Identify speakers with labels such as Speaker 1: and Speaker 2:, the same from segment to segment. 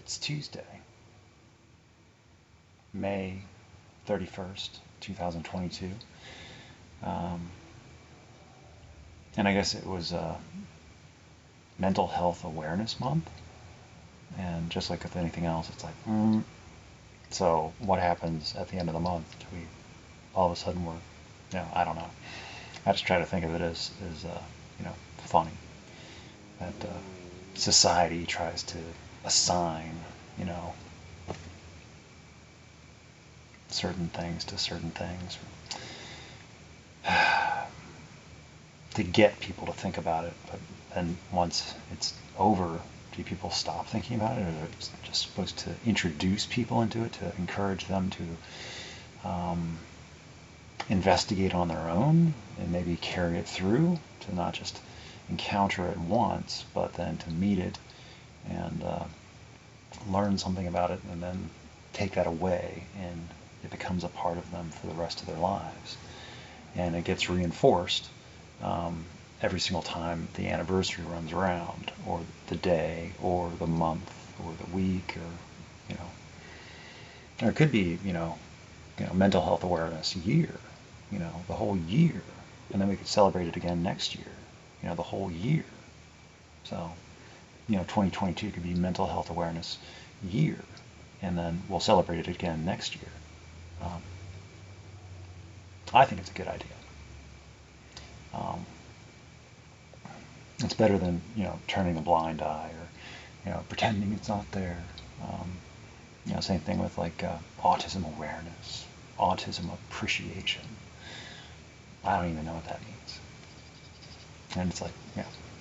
Speaker 1: It's Tuesday, May 31st, 2022. Um, and I guess it was Mental Health Awareness Month. And just like with anything else, it's like, so what happens at the end of the month? Do we all of a sudden I don't know. I just try to think of it as funny that society tries to assign, certain things to certain things to get people to think about it. But then once it's over, do people stop thinking about it, or is it just supposed to introduce people into it, to encourage them to investigate on their own and maybe carry it through, to not just encounter it once, but then to meet it and learn something about it, and then take that away, and it becomes a part of them for the rest of their lives. And it gets reinforced every single time the anniversary runs around, or the day, or the month, or the week, or it could be mental health awareness year, the whole year, and then we could celebrate it again next year, the whole year. So 2022 could be mental health awareness year, and then we'll celebrate it again next year. I think it's a good idea. It's better than turning a blind eye, or pretending it's not there. Same thing with like autism awareness, autism appreciation. I don't even know what that means. And it's like,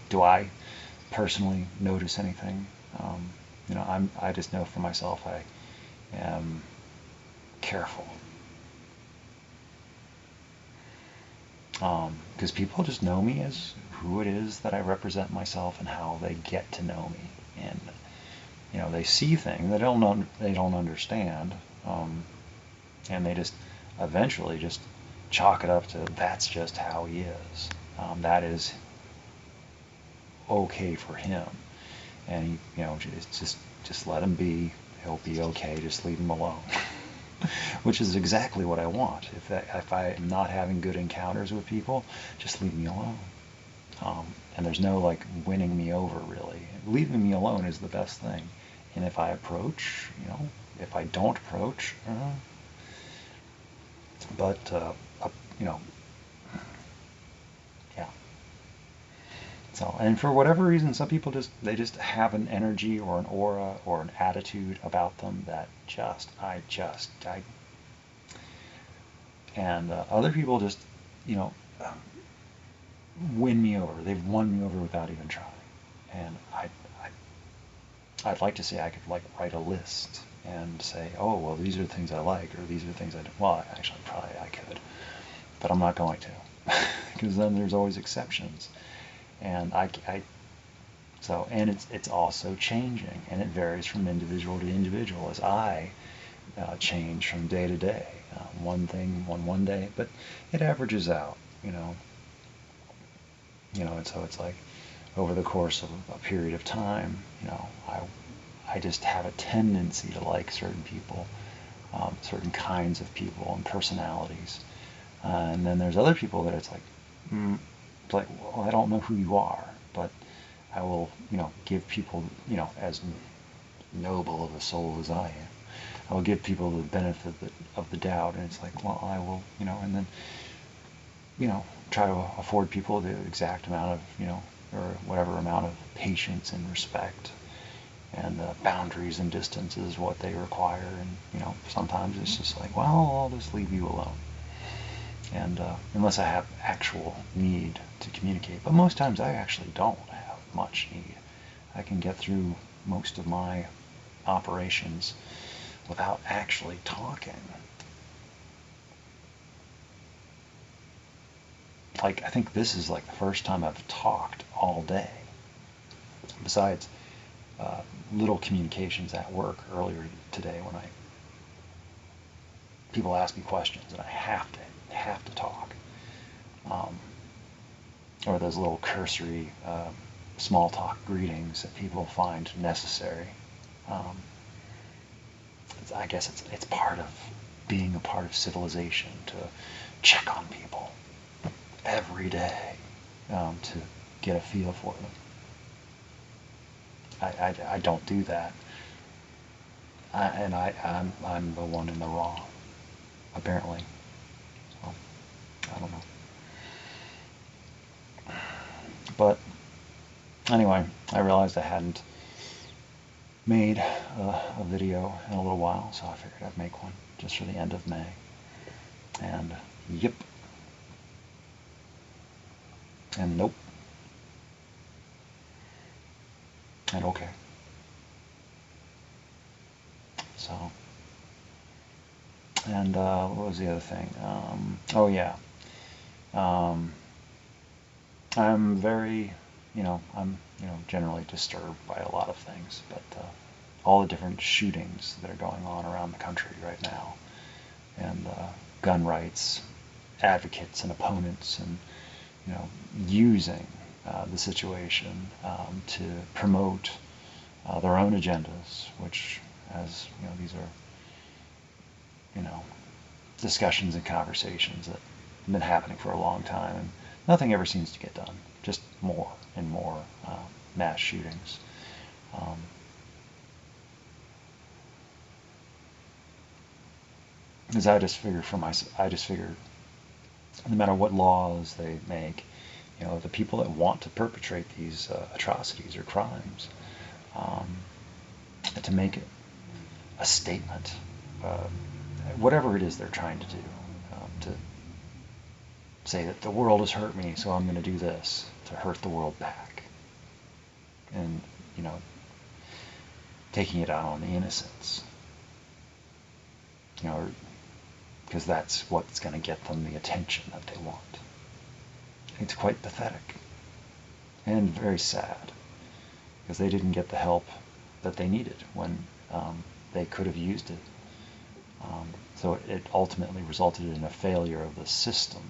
Speaker 1: do I personally notice anything? I just know for myself I am careful. Because people just know me as who it is that I represent myself, and how they get to know me. And they see things they don't understand, and they just eventually just chalk it up to, that's just how he is. That is okay for him, and just let him be. He'll be okay. Just leave him alone. Which is exactly what I want. If I am not having good encounters with people, just leave me alone. And there's no like winning me over, really. Leaving me alone is the best thing. And if I approach, if I don't approach, but yeah. So, and for whatever reason, some people just have an energy or an aura or an attitude about them that and other people just, win me over. They've won me over without even trying. And I'd like to say I could like write a list and say, oh, well, these are the things I like, or these are the things I don't. Well, actually, probably I could, but I'm not going to, because then there's always exceptions. And and it's also changing, and it varies from individual to individual as I change from day to day. One thing one day, but it averages out, and so it's like over the course of a period of time, I just have a tendency to like certain people, certain kinds of people and personalities. And then there's other people that it's like, well, I don't know who you are, but I will, give people, as noble of a soul as I am, I will give people the benefit of the doubt. And it's like, well, I will, and then, try to afford people the exact amount of, or whatever amount of patience and respect, and boundaries and distance is what they require. And, sometimes it's just like, well, I'll just leave you alone. And unless I have actual need to communicate. But most times I actually don't have much need. I can get through most of my operations without actually talking. Like, I think this is like the first time I've talked all day. Besides little communications at work earlier today, when people ask me questions and I have to talk. Or those little cursory small talk greetings that people find necessary. Um, I guess it's part of being a part of civilization to check on people every day, to get a feel for them. I don't do that, I'm the one in the wrong, apparently. So I don't know. But anyway, I realized I hadn't made a video in a little while, so I figured I'd make one just for the end of May. And yep. And nope. And okay. So, and what was the other thing? Oh yeah. I'm very, I'm, generally disturbed by a lot of things, but all the different shootings that are going on around the country right now, and gun rights advocates and opponents, and using the situation to promote their own agendas, which, as these are discussions and conversations that have been happening for a long time, and nothing ever seems to get done. Just more and more mass shootings. Because I just figure no matter what laws they make, the people that want to perpetrate these atrocities or crimes, to make it a statement, whatever it is they're trying to do, to say that the world has hurt me, so I'm going to do this to hurt the world back, and taking it out on the innocents, because that's what's going to get them the attention that they want. It's quite pathetic and very sad, because they didn't get the help that they needed when they could have used it. So it ultimately resulted in a failure of the system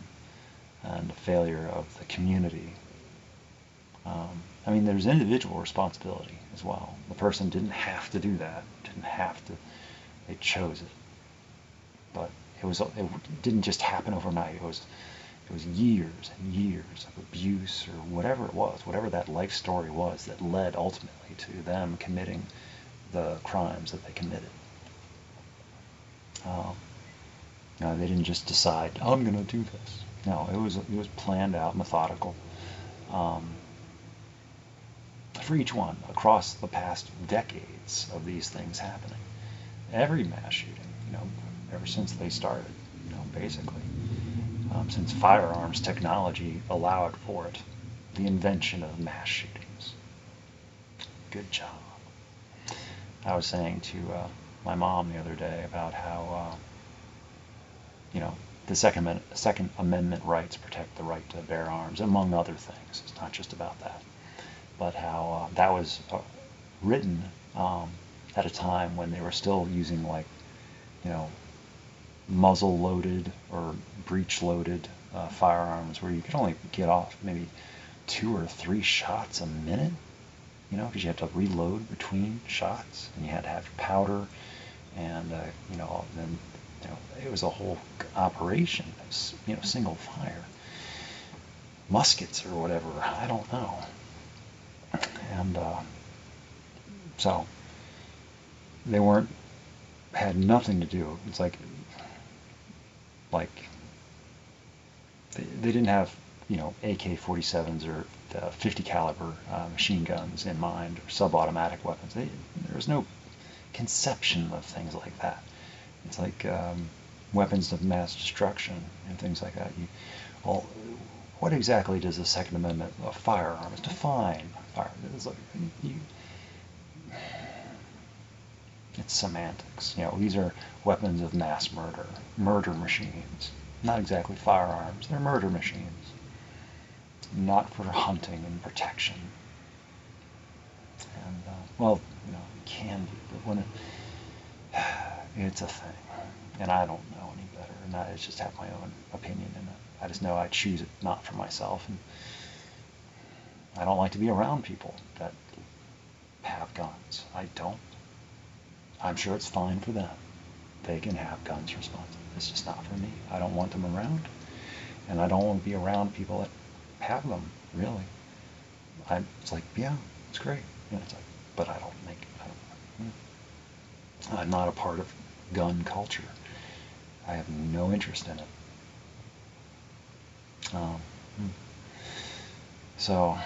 Speaker 1: and a failure of the community. I mean, there's individual responsibility as well. The person didn't have to do that, they chose it. But it didn't just happen overnight. It was years and years of abuse, or whatever it was, whatever that life story was that led ultimately to them committing the crimes that they committed. They didn't just decide, I'm going to do this. No, it was planned out, methodical, for each one across the past decades of these things happening. Every mass shooting, ever since they started, basically, since firearms technology allowed for it, the invention of mass shootings. Good job. I was saying to my mom the other day about how, the Second Amendment rights protect the right to bear arms, among other things. It's not just about that. But how that was written at a time when they were still using, like, muzzle-loaded or breech-loaded firearms, where you could only get off maybe 2 or 3 shots a minute, because you had to reload between shots, and you had to have powder, and then it was a whole operation. It was, single fire, muskets or whatever. I don't know. And so they had nothing to do. It's like they didn't have AK-47s or 50 caliber machine guns in mind, or subautomatic weapons. There was no conception of things like that. It's like weapons of mass destruction and things like that. What exactly does the Second Amendment of firearms define? It's semantics. These are weapons of mass murder machines. Not exactly firearms. They're murder machines. Not for hunting and protection. And it can be, but when it's a thing, and I don't know any better, and I just have my own opinion in it. I just know I choose it not for myself, and I don't like to be around people that have guns. I don't. I'm sure it's fine for them. They can have guns responsibly. It's just not for me. I don't want them around, and I don't want to be around people that have them, really. It's like, yeah, it's great. It's like, but I'm not a part of gun culture. I have no interest in it. So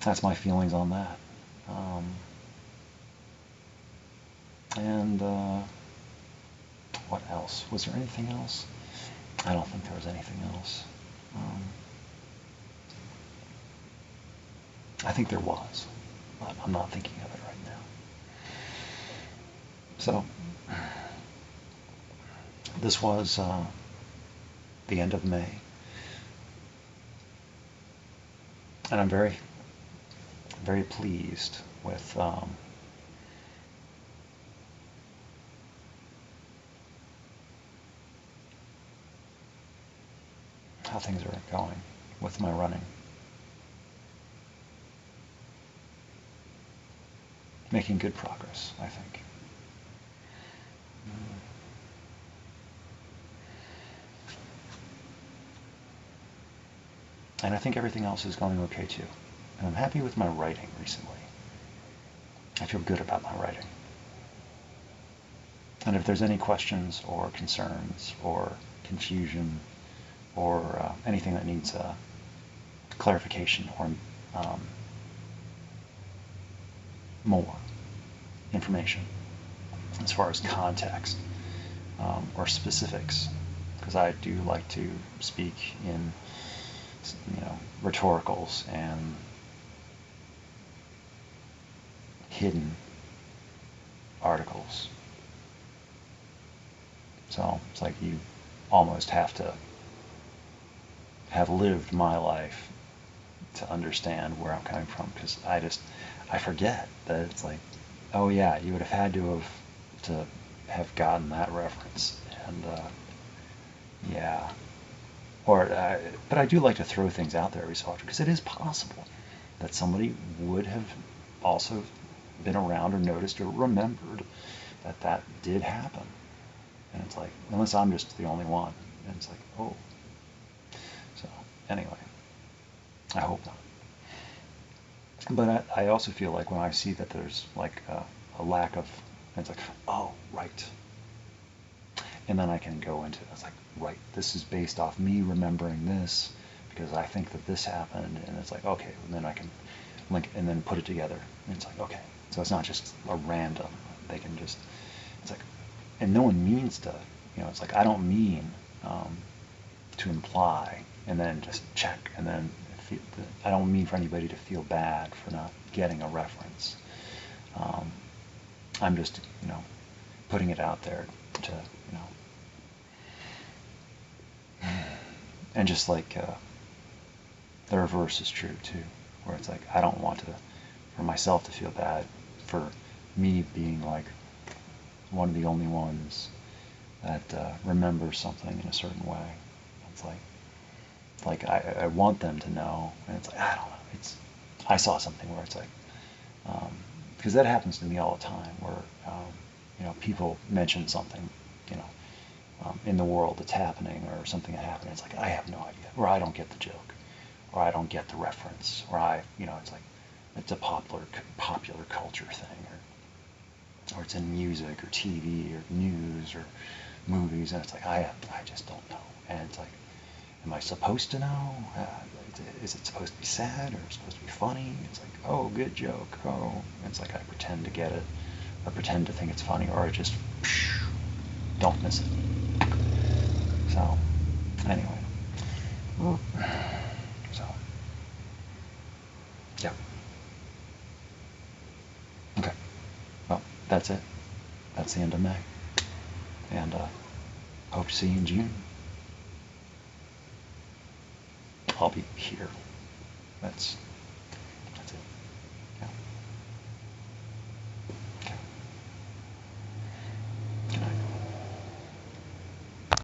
Speaker 1: that's my feelings on that. And what else? Was there anything else? I don't think there was anything else. I think there was, but I'm not thinking of it right now. So this was the end of May, and I'm very, very pleased with how things are going with my running. Making good progress, I think. And I think everything else is going okay too. And I'm happy with my writing recently. I feel good about my writing. And if there's any questions or concerns or confusion or anything that needs clarification or more information as far as context or specifics, because I do like to speak in rhetoricals and hidden articles. So it's like you almost have to have lived my life to understand where I'm coming from, because I forget that it's like, oh yeah, you would have had to have gotten that reference, and yeah. But I do like to throw things out there every so often, because it is possible that somebody would have also been around or noticed or remembered that did happen. And it's like, unless I'm just the only one. And it's like, oh. So, anyway, I hope not. But I also feel like when I see that there's like a lack of, it's like, oh, right. And then I can go into, it's like, right, this is based off me remembering this because I think that this happened. And it's like, okay, and then I can link and then put it together. And it's like, okay. So it's not just a random. They can just, it's like, and no one means to, it's like, I don't mean to imply and then just check and then I don't mean for anybody to feel bad for not getting a reference. I'm just, putting it out there to, and just like the reverse is true too, where it's like, I don't want for myself to feel bad for me being like one of the only ones that remembers something in a certain way. It's like I want them to know, and it's like, I don't know, I saw something where it's like, because that happens to me all the time, where people mention something, in the world that's happening or something that happened. It's like, I have no idea, or I don't get the joke, or I don't get the reference, or it's like, it's a popular culture thing, or it's in music or TV or news or movies, and it's like, I just don't know. And it's like, am I supposed to know? Is it supposed to be sad, or supposed to be funny? It's like, oh, good joke. Oh, and it's like I pretend to get it, or pretend to think it's funny, or I just don't miss it. So, anyway. So, yeah. Okay. Well, that's it. That's the end of May. And hope to see you in June. I'll be here. That's